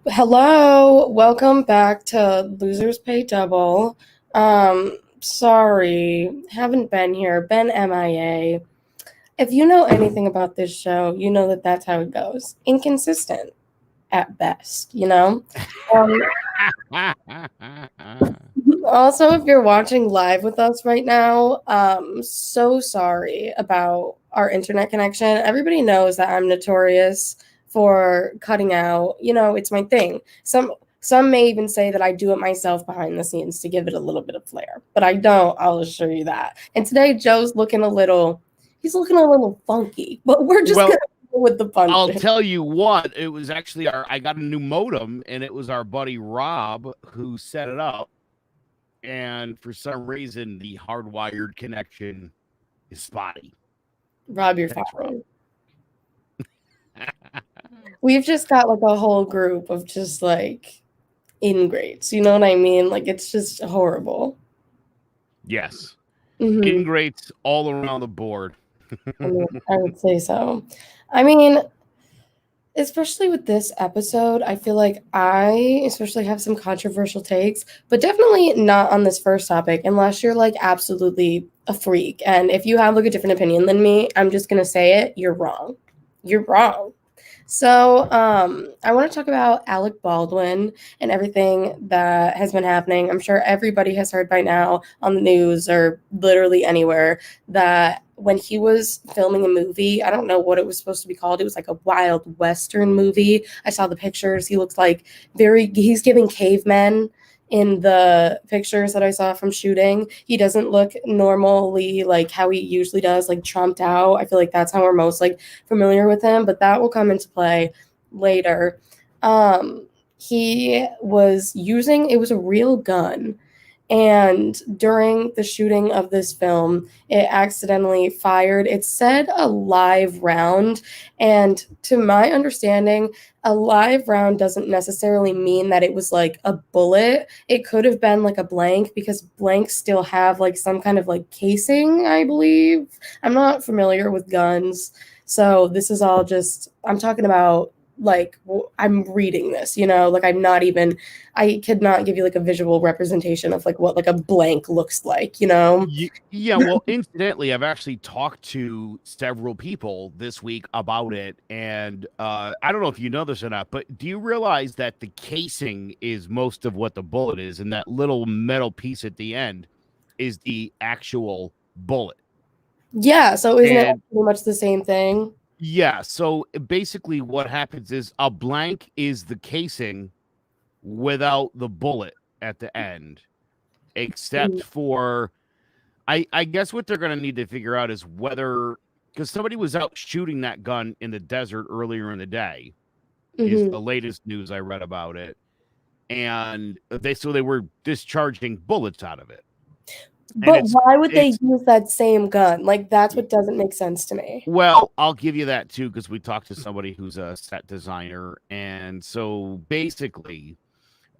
Hello, welcome back to Losers Pay Double. Sorry, haven't been here, been MIA. If you know anything about this show, you know that that's how it goes. Inconsistent at best, you know? Um, Also, if you're watching live with us right now, so sorry about our internet connection. Everybody knows that I'm notorious for cutting out. It's my thing. Some may even say that I do it myself behind the scenes to give it a little bit of flair, but I don't, I'll assure you that. And today Joe's he's looking a little funky, but we're just Well, gonna go with the I'll punches. tell you what, it was actually I got a new modem and it was our buddy Rob who set it up. And for some reason, the hardwired connection is spotty. Rob, you're Thanks, Rob. fine. We've just got like a whole group of just like ingrates. You know what I mean? Like it's just horrible. Yes. Hmm. Ingrates all around the board. I would say so. I mean, especially with this episode, I feel like I especially have some controversial takes, but definitely not on this first topic unless you're like absolutely a freak. And if you have like a different opinion than me, I'm just gonna say it, you're wrong. You're wrong. So, I want to talk about Alec Baldwin and everything that has been happening. I'm sure everybody has heard by now on the news or literally anywhere that when he was filming a movie, I don't know what it was supposed to be called. It was like a wild Western movie. I saw the pictures. He looks like he's giving cavemen in the pictures that I saw from shooting. He doesn't look normally like how he usually does, like trumped out. I feel like that's how we're most like familiar with him, but that will come into play later. He was using it was a real gun, and during the shooting of this film, it accidentally fired, it said a live round. And to my understanding, a live round doesn't necessarily mean that it was like a bullet. It could have been like a blank because blanks still have like some kind of like casing, I believe. I'm not familiar with guns. So this is all just, I'm talking about like I'm reading this, like I could not give you like a visual representation of like what like a blank looks like, Yeah, well, incidentally, I've actually talked to several people this week about it. And I don't know if you know this or not, but do you realize that the casing is most of what the bullet is? And that little metal piece at the end is the actual bullet. Yeah, so isn't it And pretty much the same thing? yeah, so basically what happens is a blank is the casing without the bullet at the end, except for I guess what they're going to need to figure out is whether, because somebody was out shooting that gun in the desert earlier in the day, is Mm-hmm. the latest news I read about it, and they were discharging bullets out of it, and But why would they use that same gun? Like that's what doesn't make sense to me. well, I'll give you that too because we talked to somebody who's a set designer, and so basically,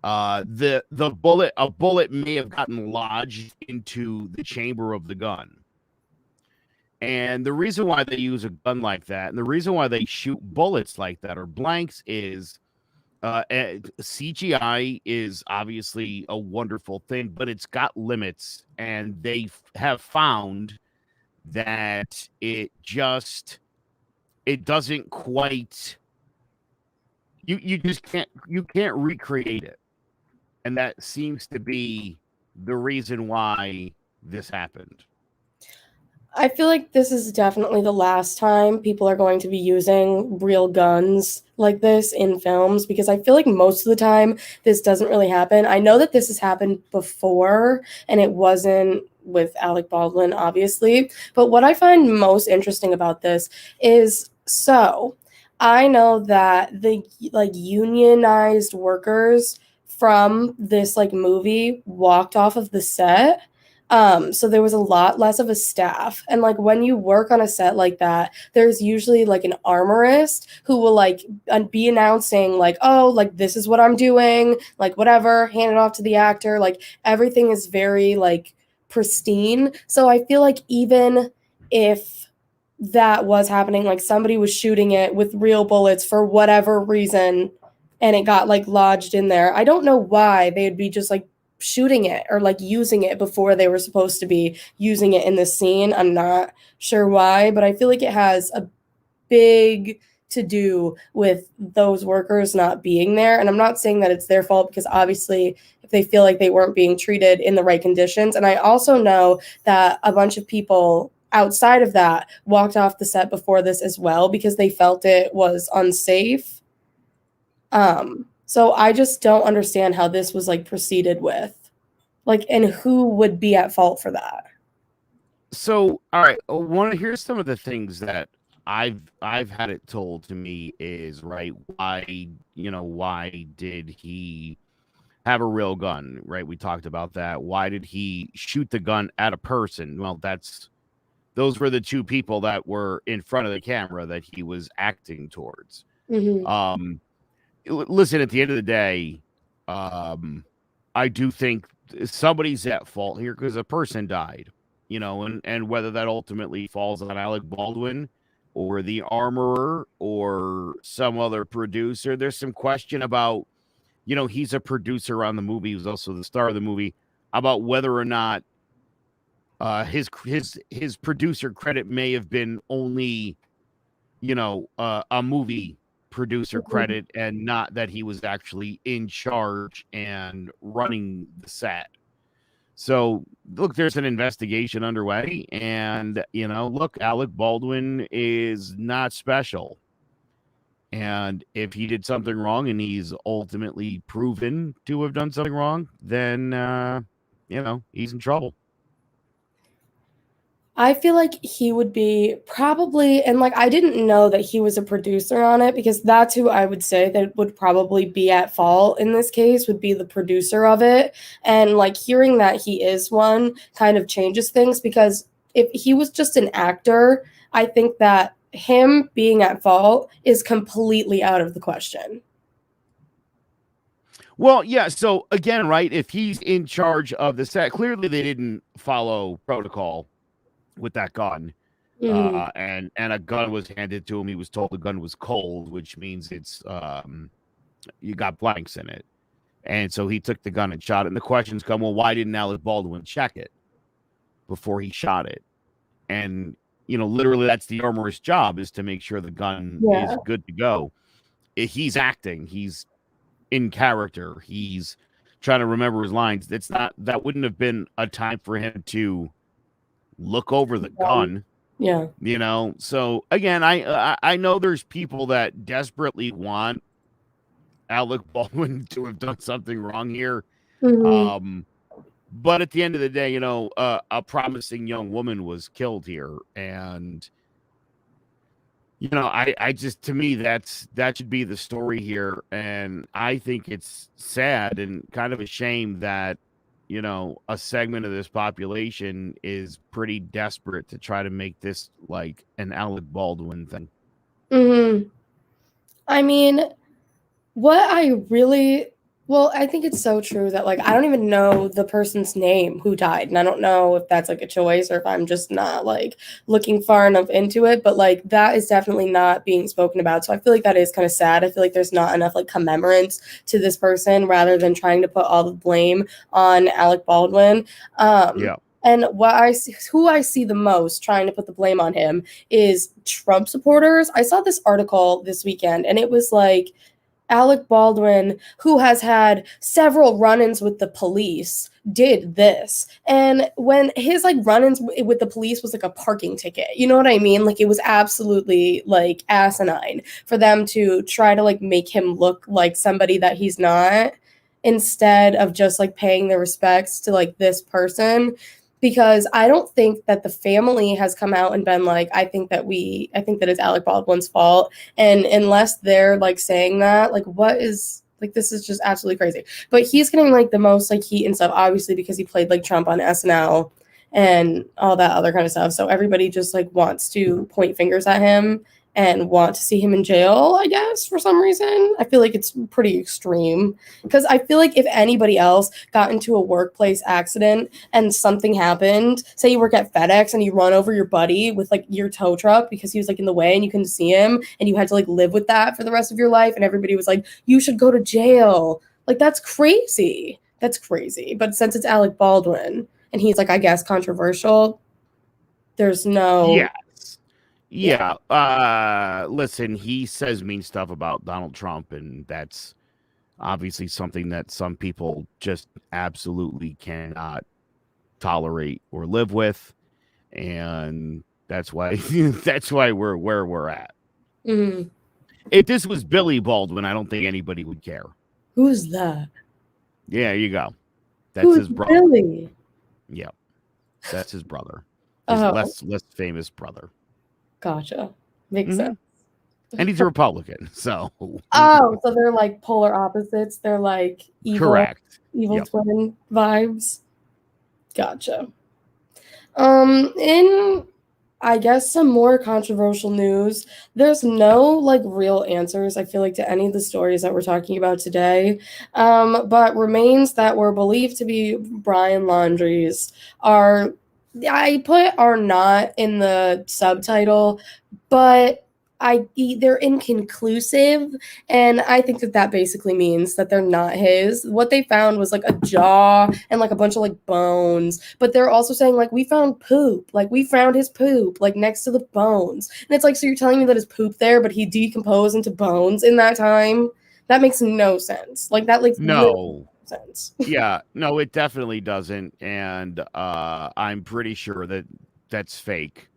the bullet a bullet may have gotten lodged into the chamber of the gun. And the reason why they use a gun like that, and the reason why they shoot bullets like that or blanks is CGI is obviously a wonderful thing, but it's got limits, and they have found that it doesn't quite you just can't recreate it, and that seems to be the reason why this happened. I feel like this is definitely the last time people are going to be using real guns like this in films because I feel like most of the time this doesn't really happen. I know that this has happened before and it wasn't with Alec Baldwin, obviously. But what I find most interesting about this is I know that the like unionized workers from this like movie walked off of the set, so there was a lot less of a staff. And like when you work on a set like that, there's usually like an armorist who will like be announcing like, oh, like this is what I'm doing, like whatever, hand it off to the actor. Like everything is very like pristine. So I feel like even if that was happening, like somebody was shooting it with real bullets for whatever reason, and it got like lodged in there. I don't know why they'd be just like shooting it or like using it before they were supposed to be using it in this scene. I'm not sure why, but I feel like it has a big to do with those workers not being there. And I'm not saying that it's their fault, because obviously if they feel like they weren't being treated in the right conditions. And I also know that a bunch of people outside of that walked off the set before this as well because they felt it was unsafe. So I just don't understand how this was like proceeded with. Like, and who would be at fault for that? So, all right, here's some of the things that I've had it told to me is right. Why did he have a real gun? Right, we talked about that. Why did he shoot the gun at a person? Well, those were the two people that were in front of the camera that he was acting towards. Mm-hmm. Listen, at the end of the day, I do think somebody's at fault here because a person died, and whether that ultimately falls on Alec Baldwin or the armorer or some other producer, there's some question about, he's a producer on the movie. He was also the star of the movie, about whether or not his producer credit may have been only, a movie producer credit, and not that he was actually in charge and running the set. So look, there's an investigation underway, and look, Alec Baldwin is not special. And if he did something wrong and he's ultimately proven to have done something wrong, then he's in trouble. I feel like he would be probably, and like I didn't know that he was a producer on it, because that's who I would say that would probably be at fault in this case, would be the producer of it. And like hearing that he is one kind of changes things, because if he was just an actor, I think that him being at fault is completely out of the question. Well, yeah. So again, right, if he's in charge of the set, clearly they didn't follow protocol with that gun. Mm-hmm. And a gun was handed to him. He was told the gun was cold, which means it's you got blanks in it. And so he took the gun and shot it. And the questions come, well, why didn't Alec Baldwin check it before he shot it? And literally that's the armorer's job, is to make sure the gun is good to go. He's acting, he's in character, he's trying to remember his lines. That wouldn't have been a time for him to look over the gun. Yeah. So again, I know there's people that desperately want Alec Baldwin to have done something wrong here. Mm-hmm. But at the end of the day, a promising young woman was killed here. And I just, to me, that should be the story here. And I think it's sad and kind of a shame that a segment of this population is pretty desperate to try to make this like an Alec Baldwin thing. Mm-hmm. I mean, I think it's so true that like I don't even know the person's name who died, and I don't know if that's like a choice or if I'm just not like looking far enough into it, but like that is definitely not being spoken about. So I feel like that is kind of sad. I feel like there's not enough like commemorance to this person, rather than trying to put all the blame on Alec Baldwin. Yeah. And who I see the most trying to put the blame on him is Trump supporters. I saw this article this weekend, and it was like Alec Baldwin, who has had several run-ins with the police, did this. And when his like run-ins with the police was like a parking ticket, you know what I mean? Like it was absolutely like asinine for them to try to like make him look like somebody that he's not, instead of just like paying their respects to like this person. Because I don't think that the family has come out and been like, I think that it's Alec Baldwin's fault. And unless they're like saying that, like what is like, this is just absolutely crazy. But he's getting like the most like heat and stuff, obviously, because he played like Trump on SNL and all that other kind of stuff. So everybody just like wants to point fingers at him. and want to see him in jail, I guess, for some reason. I feel like it's pretty extreme because I feel like if anybody else got into a workplace accident and something happened, say you work at FedEx and you run over your buddy with like your tow truck because he was like in the way and you couldn't see him and you had to like live with that for the rest of your life and everybody was like, you should go to jail. Like that's crazy. That's crazy. But since it's Alec Baldwin and he's like, I guess, controversial, there's no, Yes. yeah. Yeah. Listen, he says mean stuff about Donald Trump, and that's obviously something that some people just absolutely cannot tolerate or live with. And that's why that's why we're where we're at. Mm. If this was Billy Baldwin, I don't think anybody would care. Who's that? Yeah, you go. That's Who's his brother. Billy? Yep. That's his brother. His Oh, less famous brother. gotcha. Makes Mm-hmm. sense. And he's a Republican, so Oh, so they're like polar opposites. They're like correct. evil Yep. twin vibes. Gotcha. In I guess some more controversial news. There's no like real answers, I feel like, to any of the stories that we're talking about today. But remains that were believed to be Brian Laundries are I put are not in the subtitle, but they're inconclusive, and I think that that basically means that they're not his. What they found was like a jaw and like a bunch of like bones, but they're also saying like we found poop, like we found his poop like next to the bones, and it's like, so you're telling me that his poop there, but he decomposed into bones in that time? That makes no sense. Like that makes literally No. no sense. Yeah, no, it definitely doesn't. And I'm pretty sure that that's fake.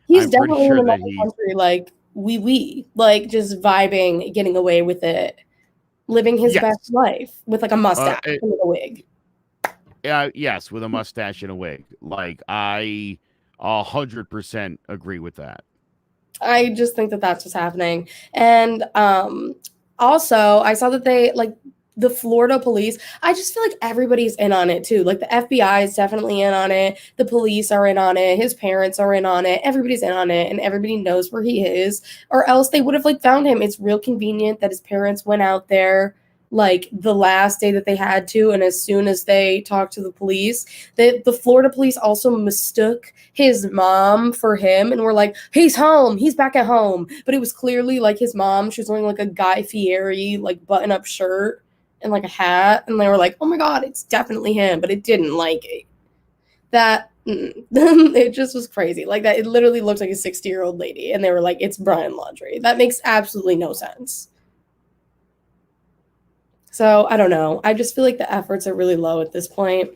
He's I'm pretty definitely in sure that another he's country, like we like just vibing, getting away with it, living his best yes. life with like a Uh mustache it, and like a wig. yes, with a mustache and a wig. Like I 100% agree with that. I just think that that's what's happening. And also, I saw that they like the Florida police. I just feel like everybody's in on it too. Like the FBI is definitely in on it. The police are in on it. His parents are in on it. Everybody's in on it, and everybody knows where he is. Or else they would have like found him. It's real convenient that his parents went out there like the last day that they had to, and as soon as they talked to the police, the Florida police also mistook his mom for him and were like, he's home, he's back at home. But it was clearly like his mom. She was wearing like a Guy Fieri like button-up shirt and like a hat, and they were like, oh my god, it's definitely him. But it didn't like it. That it just was crazy. Like that, it literally looked like a 60-year-old lady, and they were like, it's Brian Laundrie. That makes absolutely no sense. So I don't know. I just feel like the efforts are really low at this point.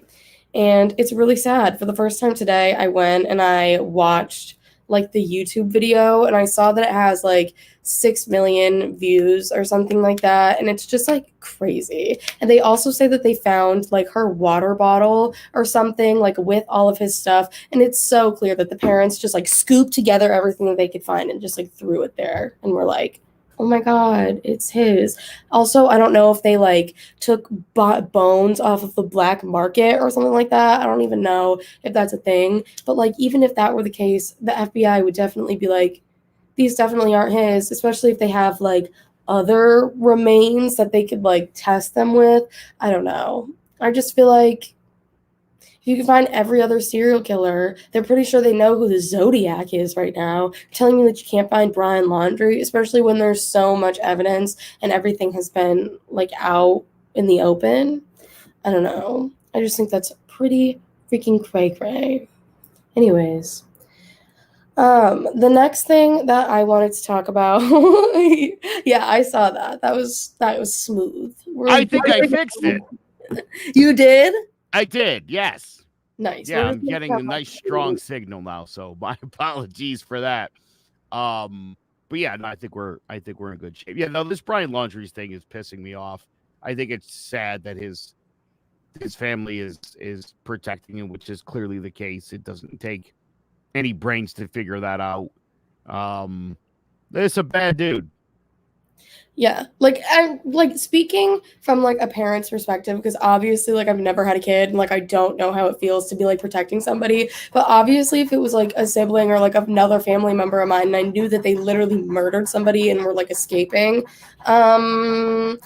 And it's really sad. For the first time today, I went and I watched like the YouTube video, and I saw that it has like 6 million views or something like that. And it's just like crazy. And they also say that they found like her water bottle or something like with all of his stuff. And it's so clear that the parents just like scooped together everything that they could find and just like threw it there. And we're like, oh my God, it's his. Also, I don't know if they like took bones off of the black market or something like that. I don't even know if that's a thing. But like, even if that were the case, the FBI would definitely be like, these definitely aren't his, especially if they have like other remains that they could like test them with. I don't know. I just feel like if you can find every other serial killer, they're pretty sure they know who the Zodiac is right now. You're telling me that you can't find Brian Laundrie, especially when there's so much evidence and everything has been like out in the open. I don't know. I just think that's pretty freaking cray cray. Anyways, the next thing that I wanted to talk about, yeah, I saw that. That was smooth. I think I fixed it. You did? I did. Yes. Nice. Yeah, We're I'm just gonna getting talk a about nice strong signal now, so my apologies for that. But yeah, no, I think we're in good shape. Yeah, no, this Brian Laundries thing is pissing me off. I think it's sad that his family is protecting him, which is clearly the case. It doesn't take any brains to figure that out. Um, it's a bad dude. Yeah, like, I'm like, speaking from, like, a parent's perspective, because obviously, like, I've never had a kid, and, like, I don't know how it feels to be, like, protecting somebody, but obviously, if it was, like, a sibling or, like, another family member of mine, and I knew that they literally murdered somebody and were, like, escaping, um,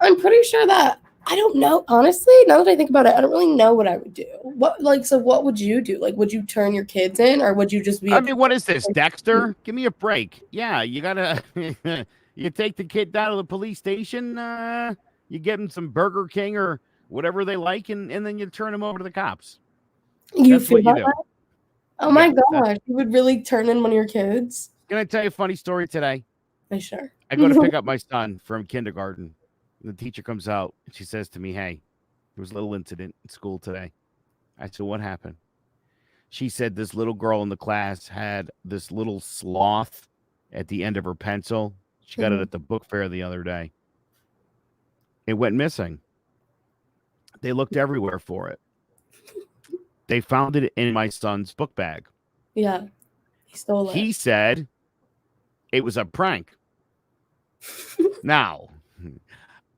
I'm pretty sure that I don't know, honestly, now that I think about it, I don't really know what I would do. So what would you do? Like, would you turn your kids in, or would you just be I a mean, what is this, Dexter? Give me a break. Yeah, you gotta you take the kid down to the police station, you give them some Burger King or whatever they like, and then you turn them over to the cops. You That's feel what you that do. way? Oh my Yeah. gosh, you would really turn in one of your kids? Can I tell you a funny story today? Sure. I go to pick up my son from kindergarten. The teacher comes out and she says to me, "Hey, there was a little incident in school today." I said, "What happened?" She said this little girl in the class had this little sloth at the end of her pencil. She got it Mhm. at the book fair the other day. It went missing. They looked everywhere for it. They found it in my son's book bag. Yeah, he stole it. He said it was a prank. Now,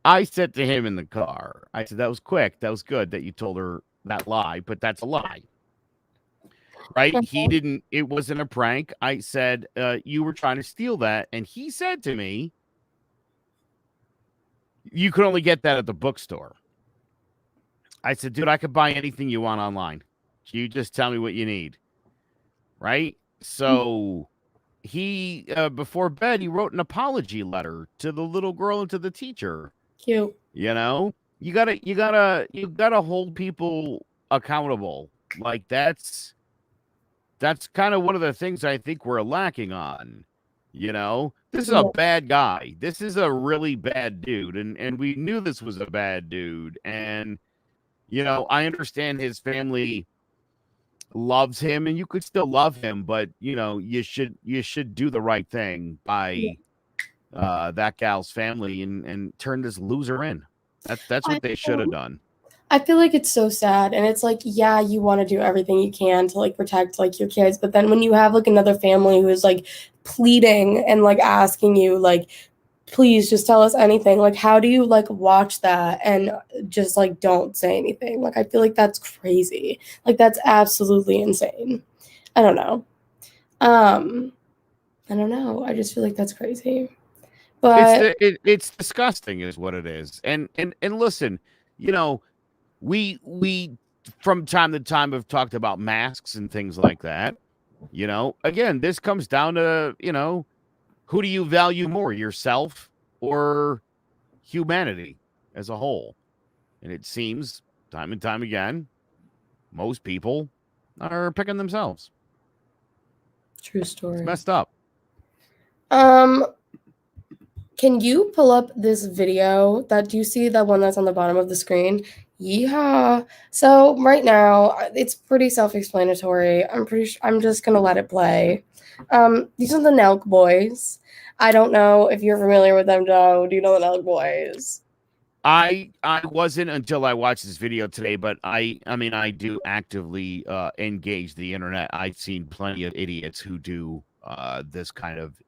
I said to him in the car, I said, that was quick. That was good that you told her that lie, but that's a lie, right? He didn't, it wasn't a prank. I said, you were trying to steal that. And he said to me, you could only get that at the bookstore. I said, dude, I could buy anything you want online. You just tell me what you need, right? So he, before bed, he wrote an apology letter to the little girl and to the teacher. Cute. You know, you gotta hold people accountable. Like that's kind of one of the things I think we're lacking on. This is a Yeah, bad guy. This is a really bad dude, and we knew this was a bad dude. And I understand his family loves him, and you could still love him, but you should do the right thing yeah. by that gal's family and turn this loser in. That's I what they should have feel done. I feel like it's so sad, and it's like, yeah, you wanna do everything you can to, like, protect, like, your kids, but then when you have, like, another family who is, like, pleading and, like, asking you, like, "Please just tell us anything," like, how do you, like, watch that and just, like, don't say anything? Like, I feel like that's crazy. Like, that's absolutely insane. I don't know. Um, I don't know, I just feel like that's crazy. But It's disgusting, is what it is. And listen, you know, we from time to time have talked about masks and things like that. Again, this comes down to who do you value more, yourself or humanity as a whole? And it seems time and time again, most people are picking themselves. true It's story. messed up. Um, can you pull up this video that do you see that one that's on the bottom of the screen? Yeah. So right now, it's pretty self-explanatory. I'm just gonna let it play. These are the NELK boys. I don't know if you're familiar with them, Joe. Do you know the NELK boys? I wasn't until I watched this video today, but I mean I do actively engage the internet. I've seen plenty of idiots who do this kind of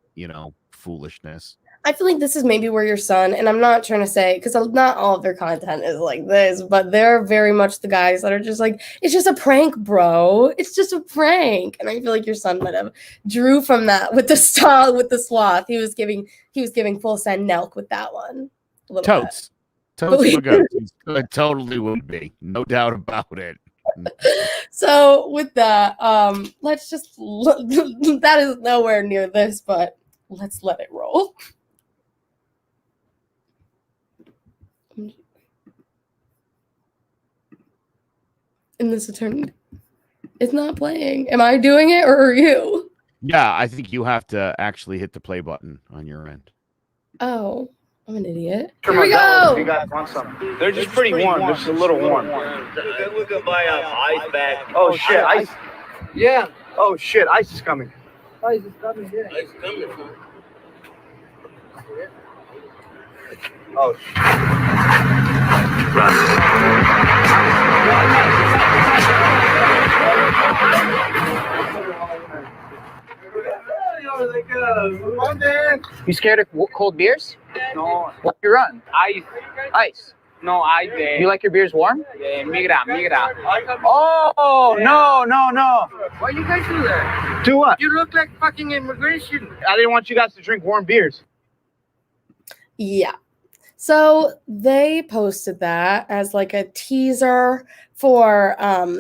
foolishness. I feel like this is maybe where your son, and I'm not trying to say because not all of their content is like this, but they're very much the guys that are just like, it's just a prank, bro. It's just a prank. And I feel like your son might have drew from that with the style with the sloth. He was giving full send Nelk with that one a little bit. Totes, totes magoots. It totally would be, no doubt about it. So with that, let's just that is nowhere near this, but let's let it roll. And this attorney, it's not playing. Am I doing it or are you? Yeah, I think you have to actually hit the play button on your end. Oh, I'm an idiot. Here we go. You guys want some? They're just pretty warm. Just a little warm. We can buy ice back. Oh shit! Ice. Yeah, Oh shit! Ice is coming. ice is coming. Yeah, ice coming. Oh. There they go. You scared of cold beers? No, What do you run? ice. Ice. No, ice. You like your beers warm? Migra. Oh, no. Why you guys do that? Do what? You look like fucking immigration. I didn't want you guys to drink warm beers. Yeah. So they posted that as like a teaser for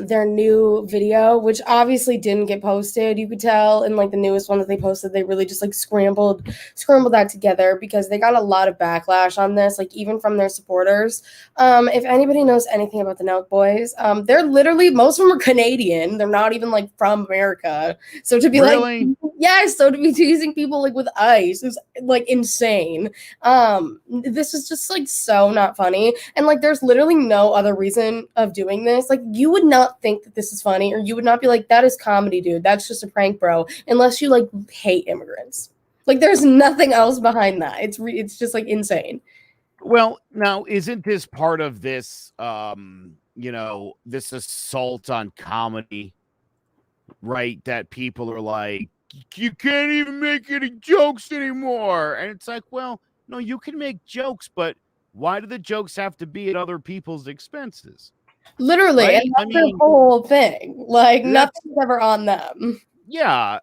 their new video, which obviously didn't get posted. You could tell in like the newest one that they posted, they really just like scrambled that together because they got a lot of backlash on this, like even from their supporters. If anybody knows anything about the NELK boys, they're literally, most of them are Canadian. They're not even like from America. So to be Really? like, yeah, so to be teasing people like with ice is like insane. This is just like so not funny, and like there's literally no other reason of doing this. Like you would not think that this is funny, or you would not be like, that is comedy, dude, that's just a prank, bro, unless you like hate immigrants. Like there's nothing else behind that. It's just like insane. Well, now isn't this part of this this assault on comedy, right? That people are like, you can't even make any jokes anymore. And it's like, well, no, you can make jokes, but why do the jokes have to be at other people's expenses? Literally, Right? and that's the whole thing. Like nothing's ever on them. Yeah,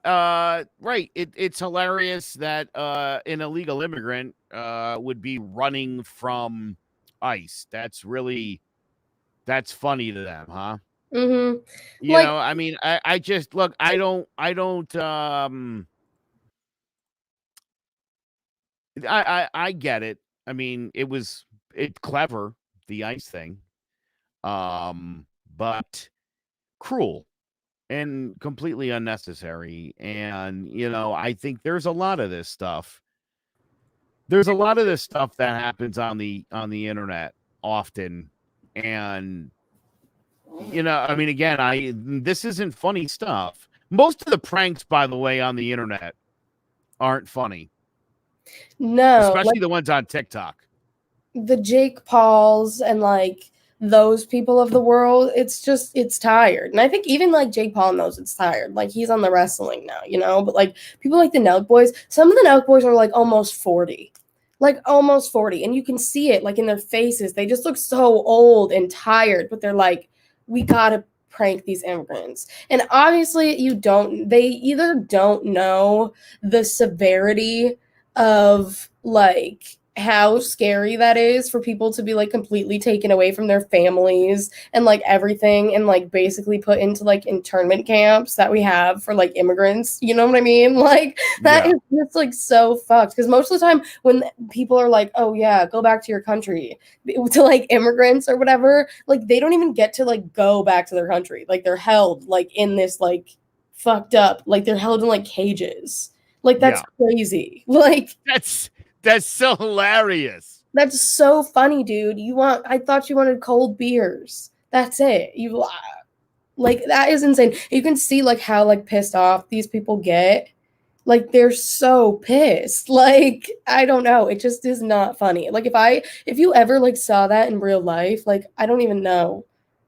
right. It's hilarious that an illegal immigrant would be running from ICE. That's funny to them, huh? Mm-hmm. You know, I mean, I just look, I don't I get it. I mean, it's clever, the ICE thing. But cruel and completely unnecessary. And, I think there's a lot of this stuff. There's a lot of this stuff that happens on the internet often. And, I mean, again, this isn't funny stuff. Most of the pranks, by the way, on the internet aren't funny. No, especially the ones on TikTok. The Jake Pauls and like those people of the world, it's tired. And I think even like Jake Paul knows it's tired. Like he's on the wrestling now, but like people like the NELK boys, some of the NELK boys are like almost 40. Like almost 40. And you can see it like in their faces. They just look so old and tired, but they're like, we gotta prank these immigrants. And obviously they either don't know the severity of like how scary that is for people to be like completely taken away from their families and like everything and like basically put into like internment camps that we have for like immigrants, you know what I mean? Like that is just like so fucked, because most of the time when people are like, oh yeah, go back to your country, to like immigrants or whatever, like they don't even get to like go back to their country. Like they're held like in this like fucked up, like they're held in like cages. Like that's crazy. Like that's so hilarious. That's so funny, dude. I thought you wanted cold beers. That's it. Like that is insane. You can see like how like pissed off these people get. Like they're so pissed. Like I don't know. It just is not funny. Like if you ever like saw that in real life, like I don't even know.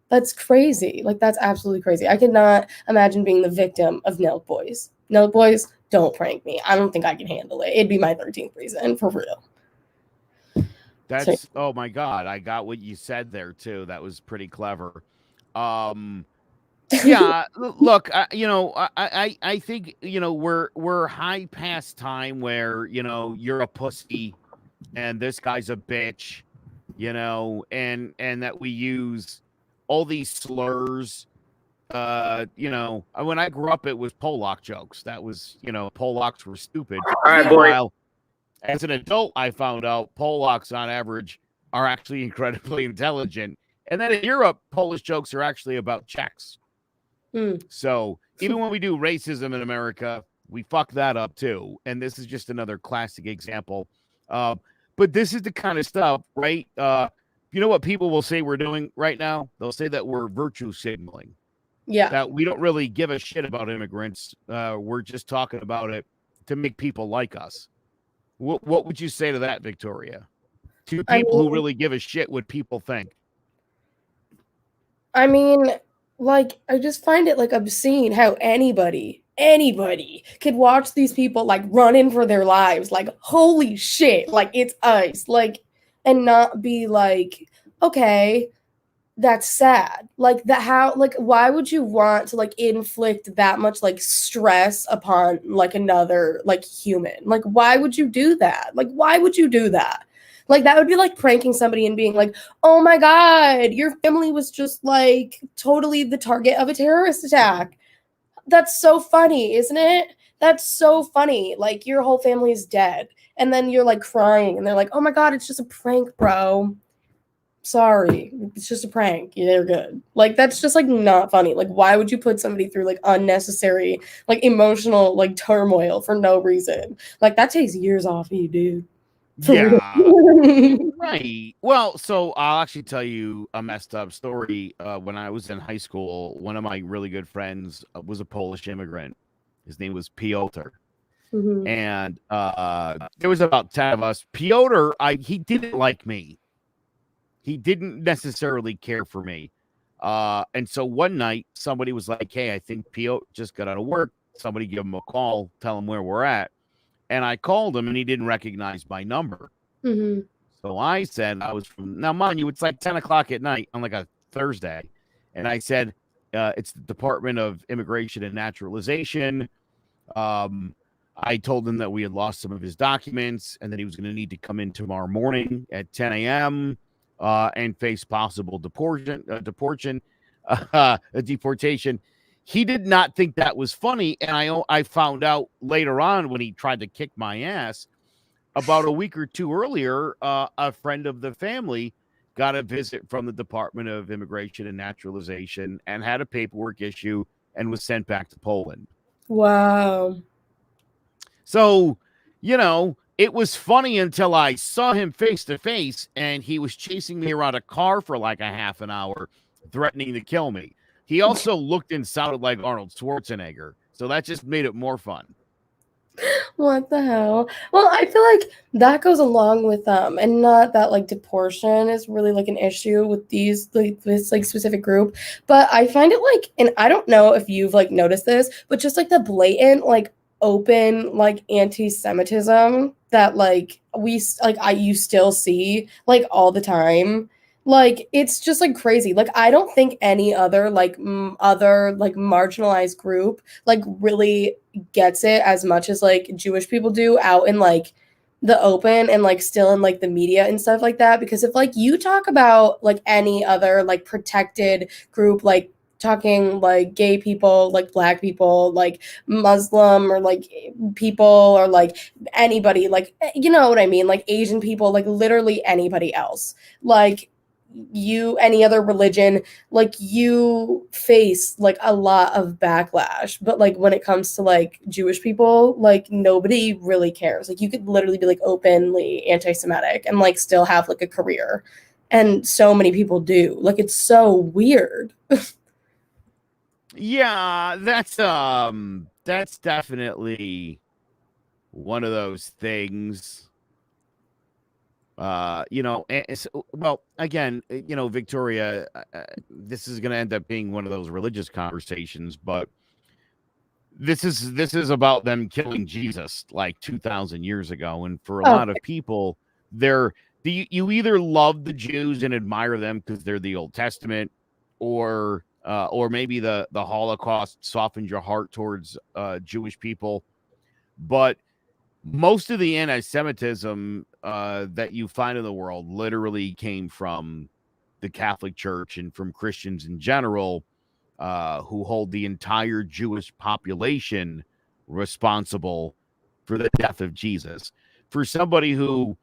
That's crazy. Like that's absolutely crazy. I cannot imagine being the victim of NELK boys. NELK boys, don't prank me. I don't think I can handle it. It'd be my 13th reason, for real. Oh my God. I got what you said there too. That was pretty clever. Yeah, look, I think, we're high past time where, you're a pussy and this guy's a bitch, and that we use all these slurs. When I grew up, it was Polak jokes. That was, Polacks were stupid. All right, boy. Meanwhile, as an adult, I found out Polacks on average are actually incredibly intelligent. And then in Europe, Polish jokes are actually about Czechs. So even when we do racism in America, we fuck that up too. And this is just another classic example. But this is the kind of stuff, right? You know what people will say we're doing right now? They'll say that we're virtue signaling. Yeah. That we don't really give a shit about immigrants. We're just talking about it to make people like us. What would you say to that, Victoria? To people who really give a shit what people think. I mean, like, I just find it like obscene how anybody anybody could watch these people like running for their lives, like holy shit, like it's us, like, and not be like, okay, that's sad. Like that, how, like, why would you want to like inflict that much like stress upon like another like human? Like, why would you do that? Like, why would you do that? Like, that would be like pranking somebody and being like, oh my God, your family was just like totally the target of a terrorist attack. That's so funny, isn't it? That's so funny. Like, your whole family is dead. And then you're like crying and they're like, oh my God, it's just a prank, bro. Sorry, it's just a prank. Yeah, they're good. Like, that's just like not funny. Like, why would you put somebody through like unnecessary, like emotional, like turmoil for no reason? Like, that takes years off of you, dude. For Yeah. real. Right. Well, so I'll actually tell you a messed up story. When I was in high school, one of my really good friends was a Polish immigrant. His name was Piotr. Mhm. And there was about 10 of us. Piotr, he didn't like me. He didn't necessarily care for me. And so one night, somebody was like, hey, I think Piotr just got out of work. Somebody give him a call, tell him where we're at. And I called him, and he didn't recognize my number. Mhm. So I said I was from, now, mind you, it's like 10 o'clock at night on like a Thursday. And I said, it's the Department of Immigration and Naturalization. I told him that we had lost some of his documents and that he was going to need to come in tomorrow morning at 10 a.m. And face possible deportation. He did not think that was funny. And I found out later on when he tried to kick my ass about a week or two earlier, a friend of the family got a visit from the Department of Immigration and Naturalization and had a paperwork issue and was sent back to Poland. Wow. So, it was funny until I saw him face to face and he was chasing me around a car for like a half an hour, threatening to kill me. He also looked and sounded like Arnold Schwarzenegger. So that just made it more fun. What the hell? Well, I feel like that goes along with and not that like deportation is really like an issue with these like this like specific group, but I find it like, and I don't know if you've like noticed this, but just like the blatant like open like anti-Semitism that like you still see like all the time. Like, it's just like crazy. Like, I don't think any other like other like marginalized group like really gets it as much as like Jewish people do out in like the open and like still in like the media and stuff like that. Because if like you talk about like any other like protected group, like talking like gay people, like black people, like Muslim or like people or like anybody, like, you know what I mean, like Asian people, like literally anybody else, like you, any other religion, like you face like a lot of backlash. But like when it comes to like Jewish people, like nobody really cares. Like, you could literally be like openly anti-Semitic and like still have like a career, and so many people do. Like, it's so weird. Yeah, that's definitely one of those things. Well, again, Victoria, this is going to end up being one of those religious conversations, but this is about them killing Jesus like 2,000 years ago, and for a lot of people, you either love the Jews and admire them because they're the Old Testament, or maybe the Holocaust softened your heart towards Jewish people, but most of the anti-Semitism that you find in the world literally came from the Catholic Church and from Christians in general, who hold the entire Jewish population responsible for the death of Jesus. For somebody who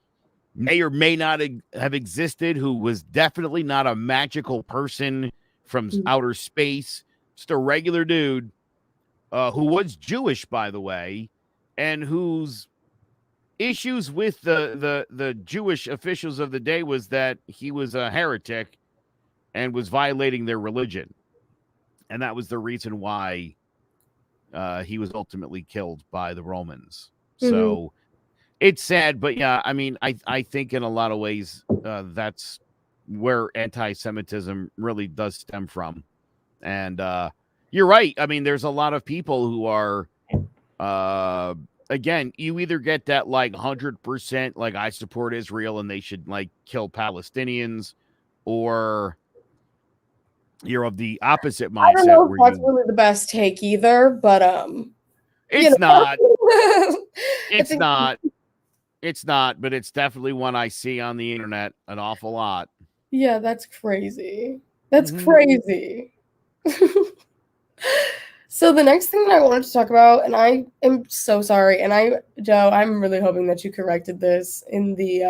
may or may not have existed, who was definitely not a magical person from outer space, just a regular dude who was Jewish, by the way, and whose issues with the Jewish officials of the day was that he was a heretic and was violating their religion. And that was the reason why he was ultimately killed by the Romans. So it's sad, but yeah, I mean, I think in a lot of ways that's where anti-Semitism really does stem from. And You're right. I mean, there's a lot of people who are, again, you either get that like 100%, like I support Israel and they should like kill Palestinians, or you're of the opposite I don't mindset know if where that's you, really the best take either, but you it's not, know, I it's think not, it's not, but it's definitely one I see on the internet an awful lot. yeah, that's crazy. That's Mhm. crazy. So the next thing that I wanted to talk about, and I am so sorry, and Joe, I'm really hoping that you corrected this in the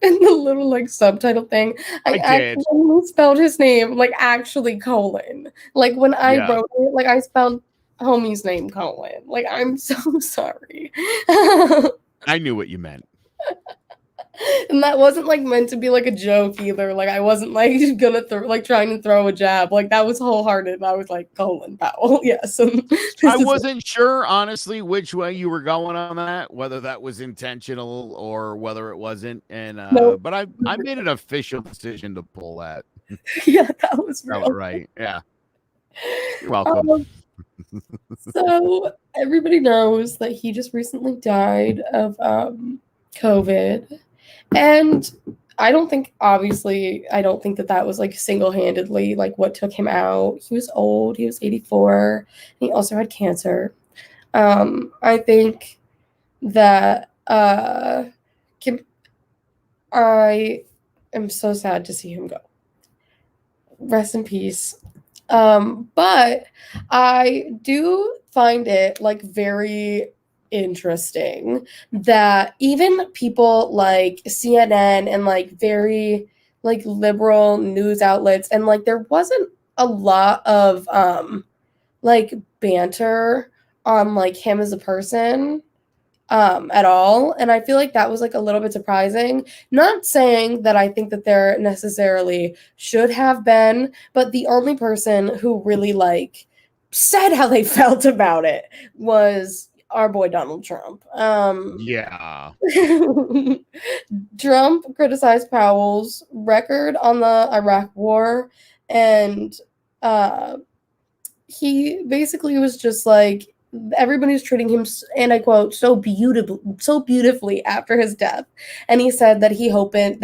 in the little like subtitle thing. I I did. actually spelled his name like actually Colin. Like when I Yeah. wrote it, like I spelled homie's name Colin. Like I'm so sorry. I knew what you meant. And that wasn't like meant to be like a joke either. Like I wasn't like gonna like trying to throw a jab. Like that was wholehearted. I was like Colin Powell. Yes. And I this is wasn't sure, honestly, which way you were going on that, whether that was intentional or whether it wasn't. And no. but I made an official decision to pull that. Yeah, that was Spell it real. right. Yeah. You're welcome. Um, so everybody knows that he just recently died of COVID, and I don't think, obviously, I don't think that that was like single-handedly like what took him out. He was old. He was 84. He also had cancer. I think that I am so sad to see him go. Rest in peace. But I do find it like very interesting that even people like CNN and like very like liberal news outlets, and like there wasn't a lot of like banter on like him as a person at all, and I feel like that was like a little bit surprising. Not saying that I think that there necessarily should have been, but the only person who really like said how they felt about it was our boy Donald Trump. Yeah. Trump criticized Powell's record on the Iraq war, and uh he basically was just like, everybody's treating him, and I quote, so beautifully after his death. And he said that he hoped that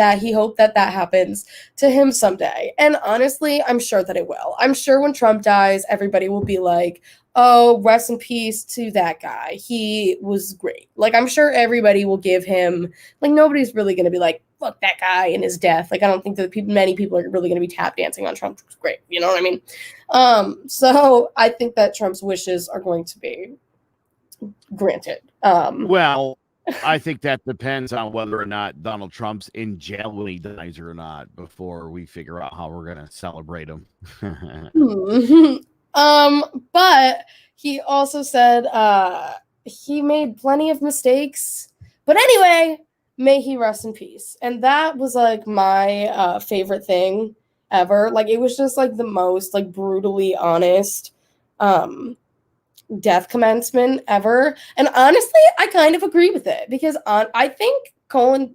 that happens to him someday. And honestly, I'm sure that it will. I'm sure when Trump dies, everybody will be like, oh, rest in peace to that guy. He was great. Like, I'm sure everybody will give him, like, nobody's really going to be like, fuck that guy and his death. Like, I don't think that many people are really going to be tap dancing on Trump. It's great. You know what I mean? So I think that Trump's wishes are going to be granted. Well, I think that depends on whether or not Donald Trump's in jail when he dies or not before we figure out how we're going to celebrate him. But he also said he made plenty of mistakes. But anyway, may he rest in peace. And that was like my favorite thing ever. Like it was just like the most like brutally honest death commencement ever. And honestly, I kind of agree with it because I think Colin,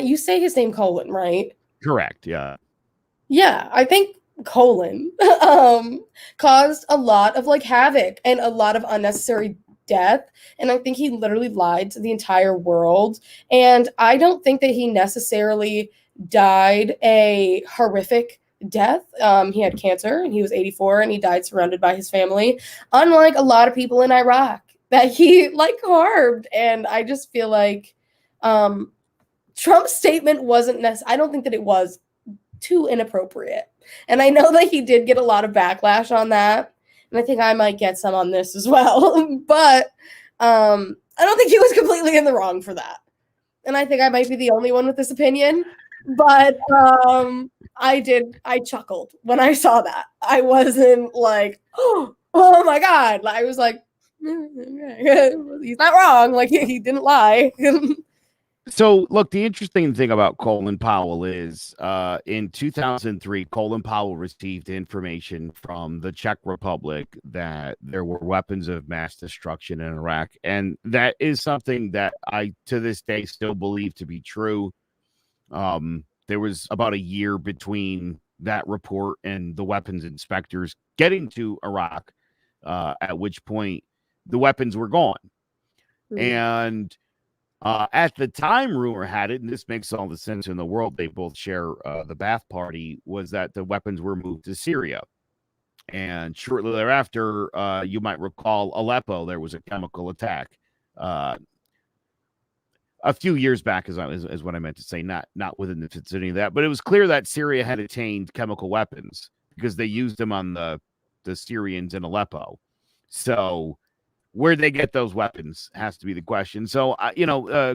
you say his name Colin, right? Correct. Yeah. Yeah, I think Colin caused a lot of like havoc and a lot of unnecessary death. And I think he literally lied to the entire world. And I don't think that he necessarily died a horrific death. He had cancer and he was 84 and he died surrounded by his family, unlike a lot of people in Iraq that he like harmed. And I just feel like Trump's statement wasn't necessary. I don't think that it was too inappropriate. And I know that he did get a lot of backlash on that. And I think I might get some on this as well. But I don't think he was completely in the wrong for that. And I think I might be the only one with this opinion. But I chuckled when I saw that. I wasn't like, oh my God. I was like, he's not wrong. Like he didn't lie. So, look, the interesting thing about Colin Powell is in 2003, Colin Powell received information from the Czech Republic that there were weapons of mass destruction in Iraq. And that is something that I, to this day, still believe to be true. There was about a year between that report and the weapons inspectors getting to Iraq at which point the weapons were gone. And at the time, rumor had it, and this makes all the sense in the world, they both share the Ba'ath Party, was that the weapons were moved to Syria. And shortly thereafter, you might recall Aleppo, there was a chemical attack. A few years back is what I meant to say, not within the vicinity of that. But it was clear that Syria had attained chemical weapons because they used them on the Syrians in Aleppo. So where they get those weapons has to be the question. So,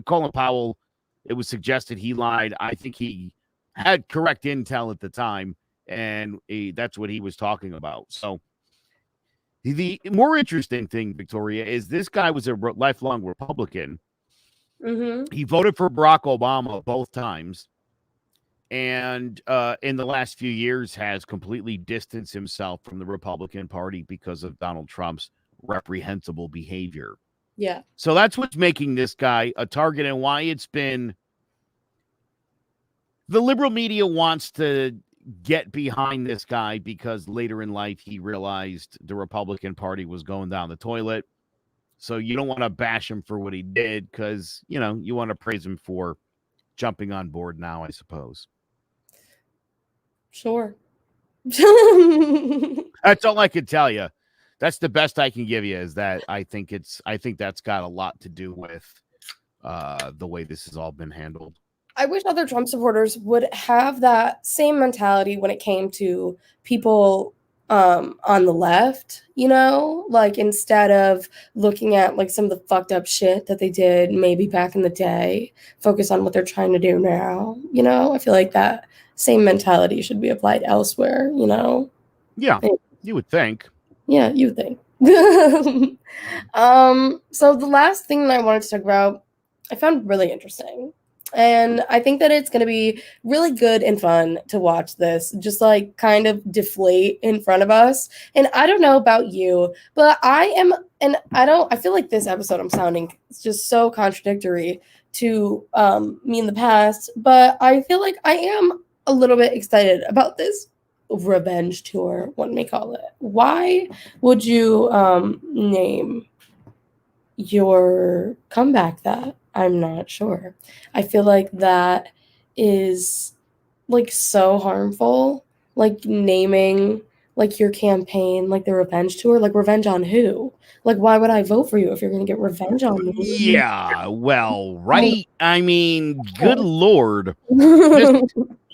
Colin Powell, it was suggested he lied. I think he had correct intel at the time, and that's what he was talking about. So the more interesting thing, Victoria, is this guy was a lifelong Republican. He voted for Barack Obama both times, and in the last few years has completely distanced himself from the Republican Party because of Donald Trump's reprehensible behavior. Yeah. So that's what's making this guy a target, and why it's been the liberal media wants to get behind this guy, because later in life he realized the Republican Party was going down the toilet. So you don't want to bash him for what he did, because, you want to praise him for jumping on board now, I suppose. Sure. That's all I can tell you. That's the best I can give you, is that I think that's got a lot to do with the way this has all been handled. I wish other Trump supporters would have that same mentality when it came to people on the left, like instead of looking at like some of the fucked up shit that they did maybe back in the day, focus on what they're trying to do now. I feel like that same mentality should be applied elsewhere, Yeah, you would think. Yeah, you would think. So the last thing that I wanted to talk about, I found really interesting. And I think that it's going to be really good and fun to watch this just like kind of deflate in front of us. And I don't know about you, but I feel like this episode I'm sounding just so contradictory to me in the past, but I feel like I am a little bit excited about this revenge tour, one may call it. Why would you name your comeback that? I'm not sure. I feel like that is like so harmful, like naming like your campaign like the revenge tour. Like, revenge on who? Like, why would I vote for you if you're gonna get revenge on me? Yeah, well, right. I mean, good Lord.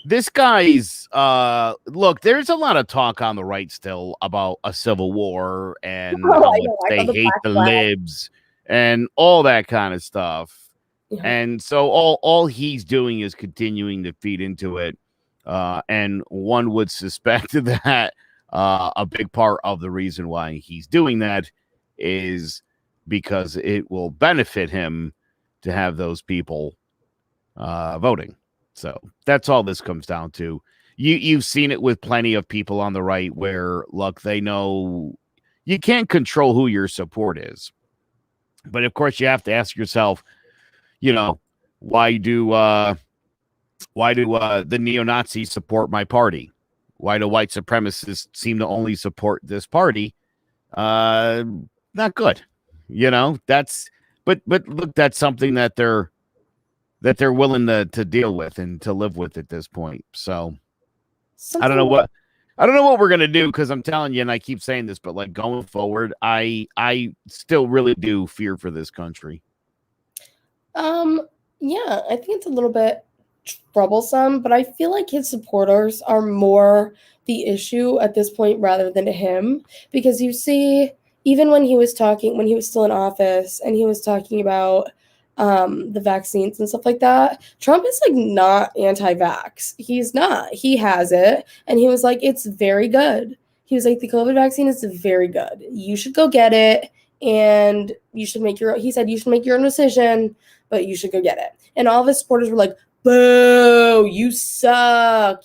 This guy's look, there's a lot of talk on the right still about a civil war and how much they hate the libs and all that kind of stuff. Yeah. And so all he's doing is continuing to feed into it. And one would suspect that a big part of the reason why he's doing that is because it will benefit him to have those people voting. So that's all this comes down to. You've seen it with plenty of people on the right where, look, they know you can't control who your support is. But of course, you have to ask yourself, why do the neo-Nazis support my party? Why do white supremacists seem to only support this party? Not good. But look, that's something that they're willing to deal with and to live with at this point. So I don't know what we're going to do, because I'm telling you, and I keep saying this, but like going forward, I still really do fear for this country. Yeah, I think it's a little bit troublesome, but I feel like his supporters are more the issue at this point rather than him, because you see, even when he was still in office and he was talking about the vaccines and stuff like that, Trump is like not anti-vax. He's not. He has it, and he was like, it's very good. He was like, the COVID vaccine is very good. You should go get it, and you should make your own decision, but you should go get it. And all of his supporters were like, boo, you suck.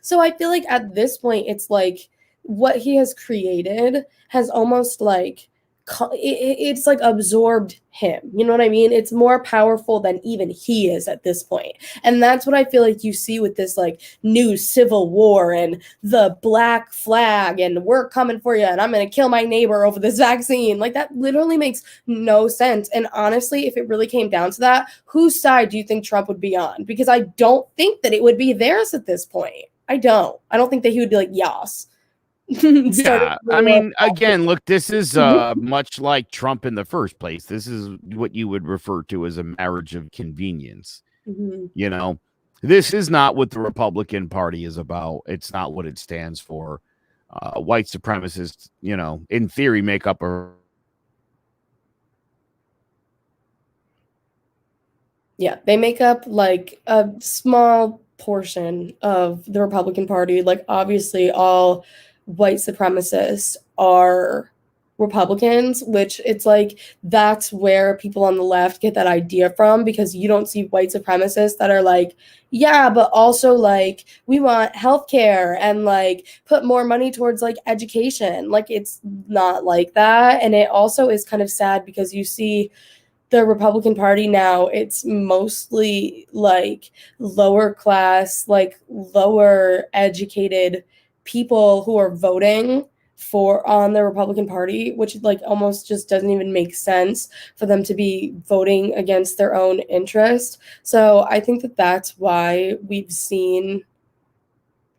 So I feel like at this point, it's like what he has created has almost like it's like absorbed him. You know what I mean? It's more powerful than even he is at this point. And that's what I feel like you see with this like new civil war and the black flag and we're coming for you and I'm going to kill my neighbor over this vaccine. Like that literally makes no sense. And honestly, if it really came down to that, whose side do you think Trump would be on? Because I don't think that it would be theirs at this point. I don't think that he would be like, yas. Yeah, I mean, again, look, this is much like Trump in the first place. This is what you would refer to as a marriage of convenience. You know, this is not what the Republican Party is about. It's not what it stands for. White supremacists, you know, in theory, make up a. Yeah, they make up like a small portion of the Republican Party. Like, obviously, all white supremacists are Republicans, which it's like that's where people on the left get that idea from, because you don't see white supremacists that are like, yeah, but also like we want healthcare and like put more money towards like education. Like, it's not like that. And it also is kind of sad because you see the Republican Party now, it's mostly like lower class, like lower educated people who are voting on the Republican Party, which like almost just doesn't even make sense for them to be voting against their own interest. So I think that that's why we've seen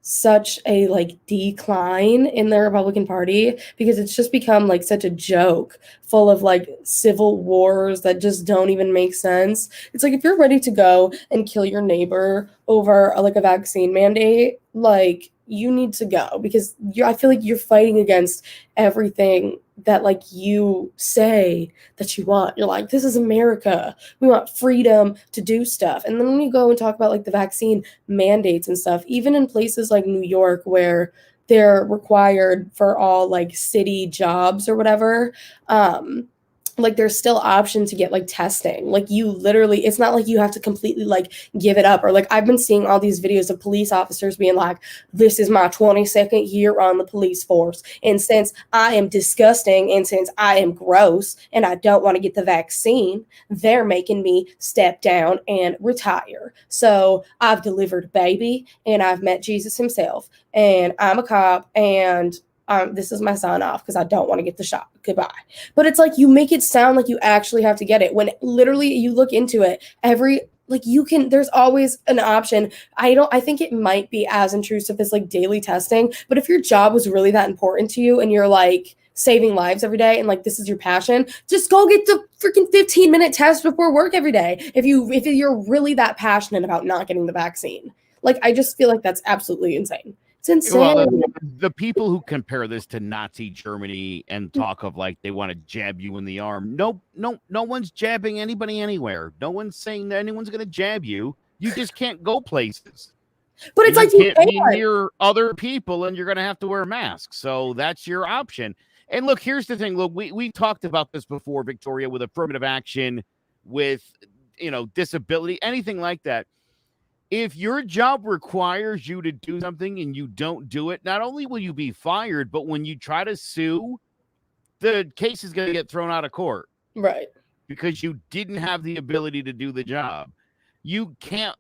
such a like decline in the Republican Party, because it's just become like such a joke full of like civil wars that just don't even make sense. It's like, if you're ready to go and kill your neighbor over like a vaccine mandate, like you need to go, because I feel like you're fighting against everything that like you say that you want. You're like, this is America. We want freedom to do stuff. And then when you go and talk about like the vaccine mandates and stuff, even in places like New York where they're required for all like city jobs or whatever, like there's still option to get like testing. Like you literally, it's not like you have to completely like give it up. Or like I've been seeing all these videos of police officers being like, this is my 22nd year on the police force, and since I am disgusting and since I am gross and I don't want to get the vaccine, they're making me step down and retire. So I've delivered a baby and I've met Jesus himself and I'm a cop and this is my sign off because I don't want to get the shot. Goodbye. But it's like you make it sound like you actually have to get it when literally you look into it. There's always an option. I think it might be as intrusive as like daily testing. But if your job was really that important to you and you're like saving lives every day and like this is your passion, just go get the freaking 15-minute test before work every day. If you're really that passionate about not getting the vaccine. Like, I just feel like that's absolutely insane. It's insane. Well, the people who compare this to Nazi Germany and talk of like they want to jab you in the arm. No one's jabbing anybody anywhere. No one's saying that anyone's going to jab you. You just can't go places. But it's like you can't be near other people and you're going to have to wear a mask. So that's your option. And look, here's the thing. Look, we talked about this before, Victoria, with affirmative action, with, disability, anything like that. If your job requires you to do something and you don't do it, not only will you be fired, but when you try to sue, the case is going to get thrown out of court. Right. Because you didn't have the ability to do the job. You can't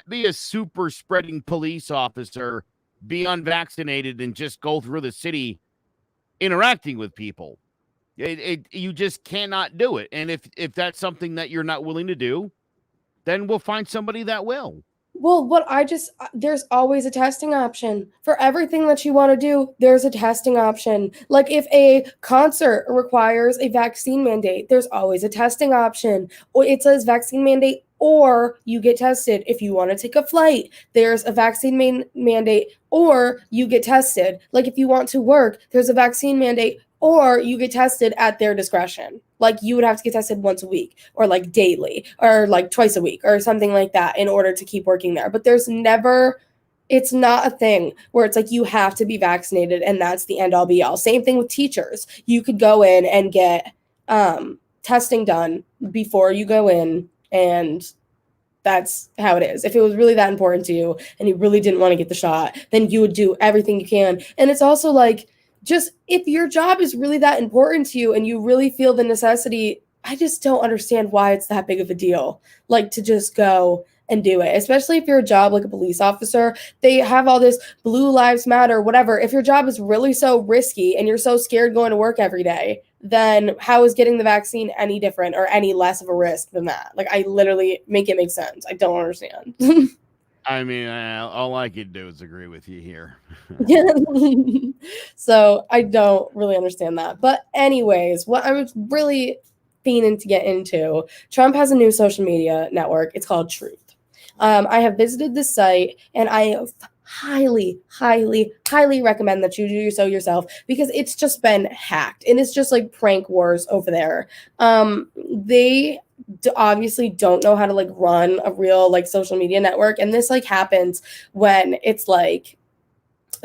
be a super spreading police officer, be unvaccinated, and just go through the city interacting with people. You just cannot do it. And if that's something that you're not willing to do, then we'll find somebody that will. Well, there's always a testing option for everything that you want to do. There's a testing option. Like if a concert requires a vaccine mandate, there's always a testing option. Or it says vaccine mandate or you get tested. If you want to take a flight, there's a vaccine mandate or you get tested. Like if you want to work, there's a vaccine mandate or you get tested at their discretion. Like you would have to get tested once a week or like daily or like twice a week or something like that in order to keep working there. But it's not a thing where it's like you have to be vaccinated and that's the end all be all. Same thing with teachers. You could go in and get testing done before you go in, and that's how it is. If it was really that important to you and you really didn't want to get the shot, then you would do everything you can. And it's also like, just if your job is really that important to you and you really feel the necessity, I just don't understand why it's that big of a deal. Like to just go and do it, especially if you're a job like a police officer. They have all this Blue Lives Matter, whatever. If your job is really so risky and you're so scared going to work every day, then how is getting the vaccine any different or any less of a risk than that? Like, I literally make it make sense. I don't understand. I mean, all I can do is agree with you here. So I don't really understand that. But anyways, what I was really fiending to get into, Trump has a new social media network. It's called Truth. I have visited this site, and I highly, highly, highly recommend that you do so yourself, because it's just been hacked and it's just like prank wars over there. They obviously don't know how to like run a real like social media network, and this like happens when it's like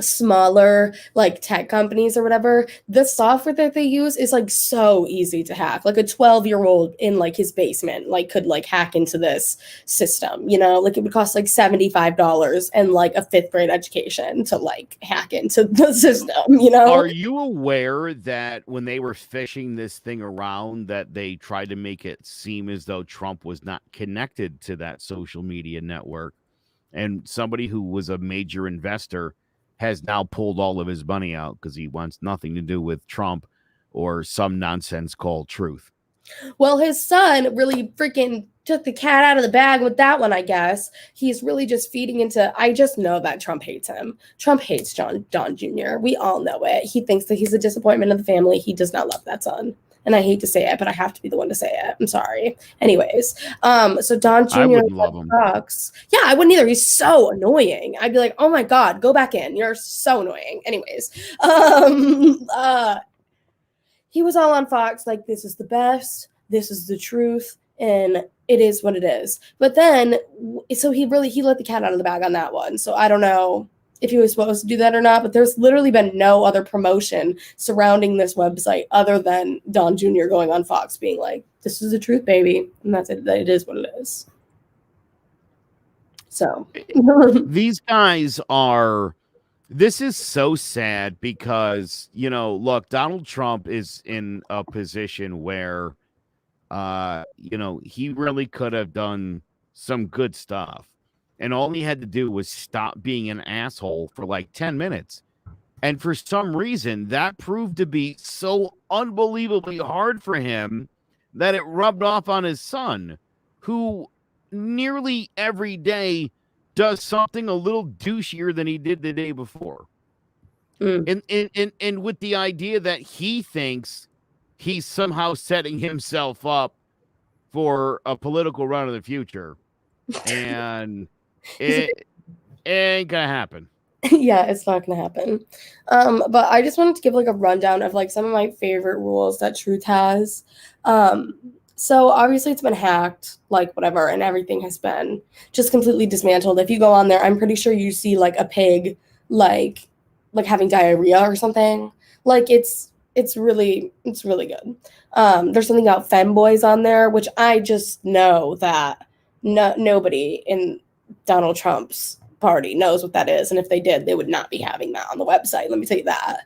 smaller like tech companies or whatever. The software that they use is like so easy to hack. Like a 12-year-old in like his basement like could like hack into this system, you know, like it would cost like $75 and like a 5th grade education to like hack into the system, you know. Are you aware that when they were fishing this thing around, that they tried to make it seem as though Trump was not connected to that social media network, and somebody who was a major investor has now pulled all of his money out because he wants nothing to do with Trump or some nonsense called Truth? Well, his son really freaking took the cat out of the bag with that one, I guess. He's really just feeding into, I just know that Trump hates him. Trump hates Don Jr. We all know it. He thinks that he's a disappointment of the family. He does not love that son. And I hate to say it, but I have to be the one to say it. I'm sorry. Anyways, so Don Jr. I wouldn't love him. Sucks. Yeah, I wouldn't either. He's so annoying. I'd be like, oh my God, go back in. You're so annoying. Anyways, he was all on Fox like, this is the best, this is the truth, and it is what it is. But then, so he let the cat out of the bag on that one. So I don't know if he was supposed to do that or not, but there's literally been no other promotion surrounding this website other than Don Jr. going on Fox being like, this is the truth, baby. And that's it. It is what it is. So these guys are, this is so sad because, you know, look, Donald Trump is in a position where, you know, he really could have done some good stuff. And all he had to do was stop being an asshole for like 10 minutes. And for some reason, that proved to be so unbelievably hard for him that it rubbed off on his son, who nearly every day does something a little douchier than he did the day before. And with the idea that he thinks he's somehow setting himself up for a political run of the future. And it ain't gonna happen. Yeah, it's not gonna happen. But I just wanted to give like a rundown of like some of my favorite rules that Truth has. So obviously it's been hacked, like whatever, and everything has been just completely dismantled. If you go on there, I'm pretty sure you see like a pig like having diarrhea or something. Like it's really good. There's something about femboys on there, which I just know that nobody in Donald Trump's party knows what that is, and if they did, they would not be having that on the website, let me tell you that.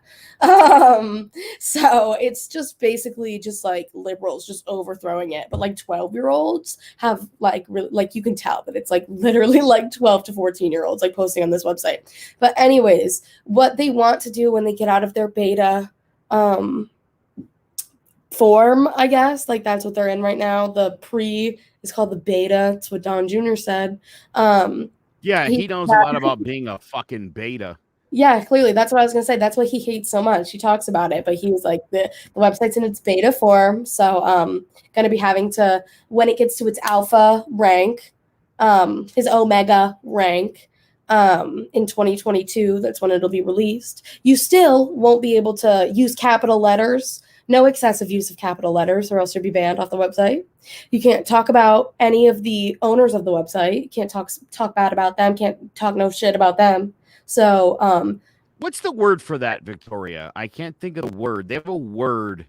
So it's just basically just like liberals just overthrowing it, but like 12-year-olds have like really, like you can tell that it's like literally like 12 to 14-year-olds like posting on this website. But anyways, what they want to do when they get out of their beta form, I guess, like that's what they're in right now. The pre is called the beta. It's what Don Jr. said. Yeah, he knows a lot about being a fucking beta. Yeah, clearly. That's what I was going to say. That's why he hates so much. He talks about it, but he was like, the website's in its beta form. So going to be having to, when it gets to its alpha rank, his omega rank in 2022, that's when it'll be released. You still won't be able to use capital letters. No excessive use of capital letters, or else you'll be banned off the website. You can't talk about any of the owners of the website. You can't talk bad about them. Can't talk no shit about them. So, what's the word for that, Victoria? I can't think of the word. They have a word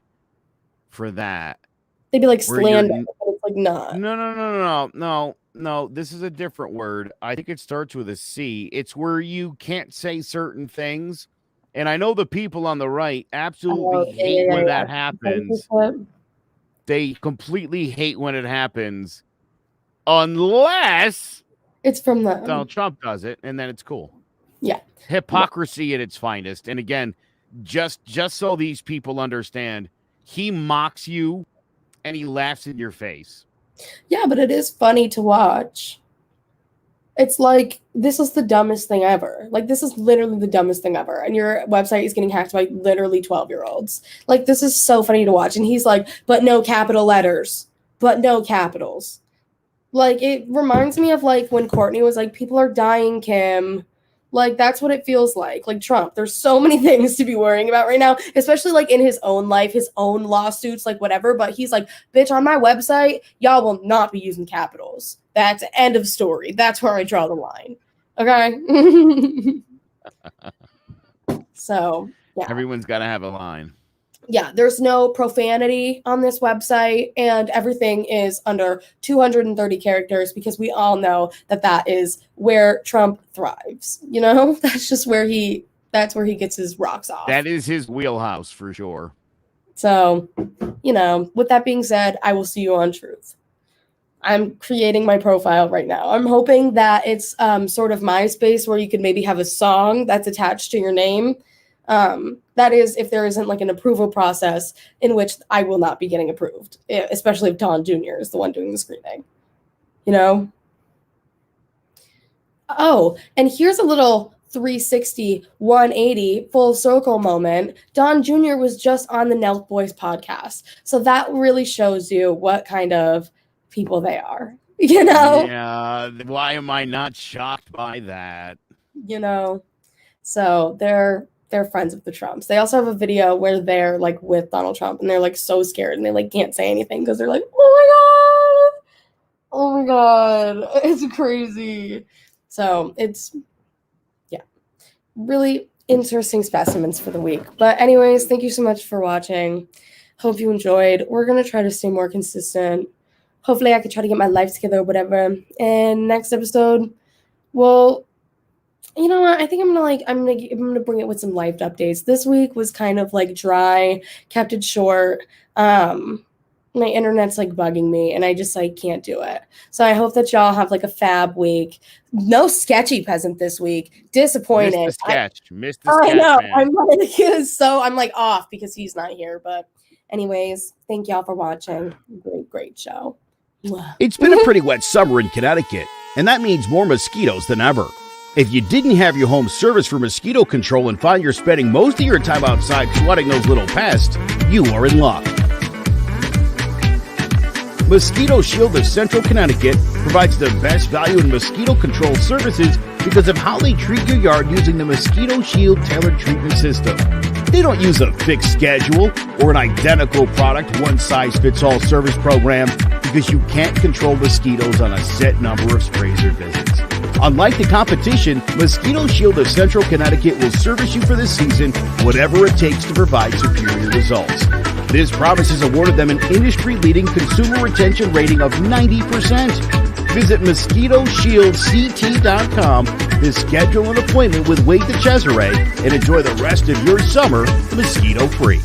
for that. They'd be like slander, but it's like not. No. This is a different word. I think it starts with a C. It's where you can't say certain things And I know the people on the right absolutely Oh, hate when that yeah. happens. They completely hate when it happens, unless It's from them. Donald Trump does it, and then it's cool. Yeah. Hypocrisy at its finest. And again, just so these people understand, he mocks you and he laughs in your face. Yeah, but it is funny to watch. It's like, this is the dumbest thing ever. Like, this is literally the dumbest thing ever. And your website is getting hacked by literally 12-year-olds. Like, this is so funny to watch. And he's like, but no capital letters. But no capitals. Like, it reminds me of, like, when Courtney was like, people are dying, Kim. Like, that's what it feels like. Like, Trump, there's so many things to be worrying about right now, especially, like, in his own life, his own lawsuits, like, whatever. But he's like, bitch, on my website, y'all will not be using capitals. That's end of story. That's where I draw the line. Okay? So, yeah. Everyone's got to have a line. Yeah, there's no profanity on this website, and everything is under 230 characters because we all know that that is where Trump thrives. You know, that's just where that's where he gets his rocks off. That is his wheelhouse for sure. So, you know, with that being said, I will see you on Truth. I'm creating my profile right now. I'm hoping that it's sort of MySpace where you could maybe have a song that's attached to your name. That is, if there isn't like an approval process in which I will not be getting approved, especially if Don Jr. is the one doing the screening, you know? Oh, and here's a little 360, 180 full circle moment. Don Jr. was just on the NELK Boys podcast. So that really shows you what kind of people they are, you know? Yeah. Why am I not shocked by that? You know, so they're friends of the Trumps. They also have a video where they're like with Donald Trump and they're like so scared and they like can't say anything because they're like, oh my God, it's crazy. So it's, yeah, really interesting specimens for the week. But anyways, thank you so much for watching. Hope you enjoyed. We're going to try to stay more consistent. Hopefully I could try to get my life together or whatever. And next episode, well, you know what? I think I'm gonna bring it with some life updates. This week was kind of like dry, kept it short. My internet's like bugging me, and I just like can't do it. So I hope that y'all have like a fab week. No sketchy peasant this week. Disappointed. Missed the sketch. Missed the sketch. I know. Man. I'm like off because he's not here. But anyways, thank y'all for watching. Great show. It's been a pretty wet summer in Connecticut, and that means more mosquitoes than ever. If you didn't have your home serviced for mosquito control and find you're spending most of your time outside swatting those little pests, you are in luck. Mosquito Shield of Central Connecticut provides the best value in mosquito control services because of how they treat your yard using the Mosquito Shield tailored treatment system. They don't use a fixed schedule or an identical product, one-size-fits-all service program because you can't control mosquitoes on a set number of sprays or visits. Unlike the competition, Mosquito Shield of Central Connecticut will service you for the season, whatever it takes to provide superior results. This promise has awarded them an industry-leading consumer retention rating of 90%. Visit MosquitoShieldCT.com to schedule an appointment with Wade the Cesare and enjoy the rest of your summer mosquito-free.